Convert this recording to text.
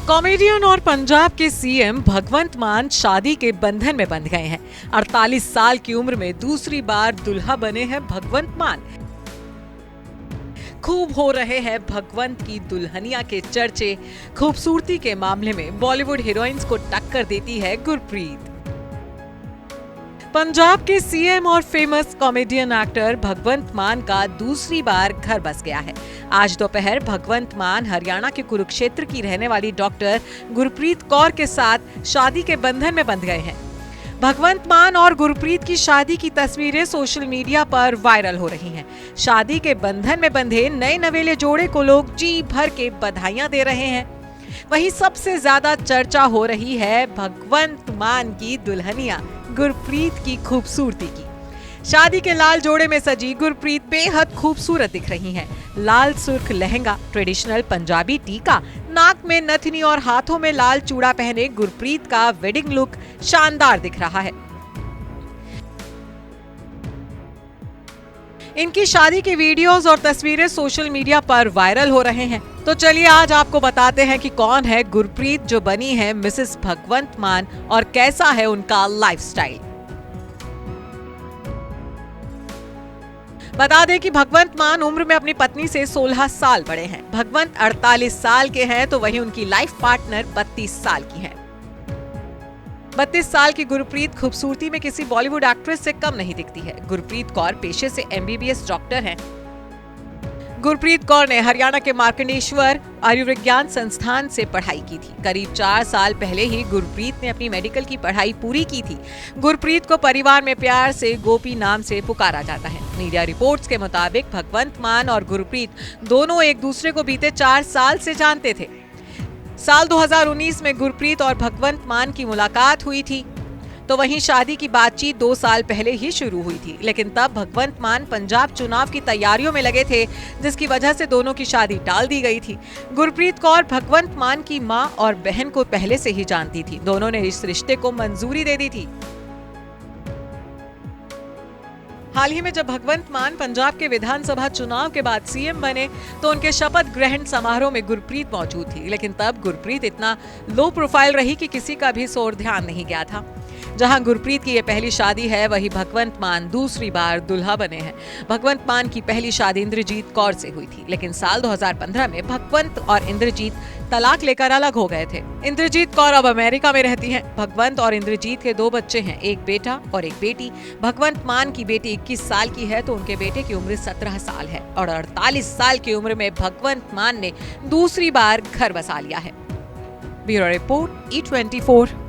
Comedian और पंजाब के CM भगवंत मान शादी के बंधन में बंध गए हैं। 48 साल की उम्र में दूसरी बार दुल्हा बने हैं भगवंत मान। खूब हो रहे हैं भगवंत की दुल्हनिया के चर्चे। खूबसूरती के मामले में बॉलीवुड हीरोइंस को टक्कर देती है गुरप्रीत। पंजाब के सीएम और फेमस कॉमेडियन एक्टर भगवंत मान का दूसरी बार घर बस गया है। आज दोपहर भगवंत मान हरियाणा के कुरुक्षेत्र की रहने वाली डॉक्टर गुरप्रीत कौर के साथ शादी के बंधन में बंध गए हैं। भगवंत मान और गुरप्रीत की शादी की तस्वीरें सोशल मीडिया पर वायरल हो रही हैं। शादी के बंधन में बंधे नए नवेले जोड़े को लोग जी भर के बधाइयां दे रहे हैं। वहीं सबसे ज्यादा चर्चा हो रही है भगवंत मान की दुल्हनिया गुरप्रीत की खूबसूरती की। शादी के लाल जोड़े में सजी गुरप्रीत बेहद खूबसूरत दिख रही हैं। लाल सुर्ख लहंगा, ट्रेडिशनल पंजाबी टीका, नाक में नथनी और हाथों में लाल चूड़ा पहने गुरप्रीत का वेडिंग लुक शानदार दिख रहा है। इनकी शादी की वीडियोस और तस्वीरें सोशल मीडिया पर वायरल हो रहे हैं। तो चलिए आज आपको बताते हैं कि कौन है गुरप्रीत जो बनी है मिसेस भगवंत मान और कैसा है उनका लाइफस्टाइल। बता दें कि भगवंत मान उम्र में अपनी पत्नी से 16 साल बड़े हैं। भगवंत 48 साल के हैं तो वहीं उनकी लाइफ पार्टनर 32 साल की हैं। 32 साल की गुरप्रीत खूबसूरती में किसी बॉलीवुड एक्ट्रेस से कम नहीं दिखती है। गुरप्रीत कौर पेशे से एमबीबीएस डॉक्टर हैं। गुरप्रीत कौर ने हरियाणा के मार्कंडेश्वर आयुर्विज्ञान संस्थान से पढ़ाई की थी। करीब 4 साल पहले ही गुरप्रीत ने अपनी मेडिकल की पढ़ाई पूरी की थी। गुरप्रीत को परिवार में प्यार से गोपी नाम से पुकारा जाता है। मीडिया रिपोर्ट्स के मुताबिक भगवंत मान और गुरप्रीत दोनों एक दूसरे को बीते 4 साल से जानते थे। साल 2019 में गुरप्रीत और भगवंत मान की मुलाकात हुई थी, तो वहीं शादी की बातचीत 2 साल पहले ही शुरू हुई थी। लेकिन तब भगवंत मान पंजाब चुनाव की तैयारियों में लगे थे, जिसकी वजह से दोनों की शादी टाल दी गई थी। गुरप्रीत कौर भगवंत मान की मां और बहन को पहले से ही जानती थी। दोनों ने इस रिश्ते को मंजूरी दे दी थी। हाल ही में जब भगवंत मान पंजाब के विधानसभा चुनाव के बाद सीएम बने तो उनके शपथ ग्रहण समारोह में गुरप्रीत मौजूद थी। लेकिन तब गुरप्रीत इतना लो प्रोफाइल रही कि किसी का भी सोर ध्यान नहीं गया था। जहां गुरप्रीत की ये पहली शादी है, वहीं भगवंत मान दूसरी बार दुल्हा बने हैं। भगवंत मान की पहली शादी इंद्रजीत कौर से हुई थी, लेकिन साल 2015 में भगवंत और इंद्रजीत तलाक लेकर अलग हो गए थे। इंद्रजीत कौर अब अमेरिका में रहती हैं। भगवंत और इंद्रजीत के 2 बच्चे हैं, एक बेटा और एक बेटी। भगवंत मान की बेटी 21 साल की है तो उनके बेटे की उम्र 17 साल है और 48 साल की उम्र में भगवंत मान ने दूसरी बार घर बसा लिया है। Bureau report E24।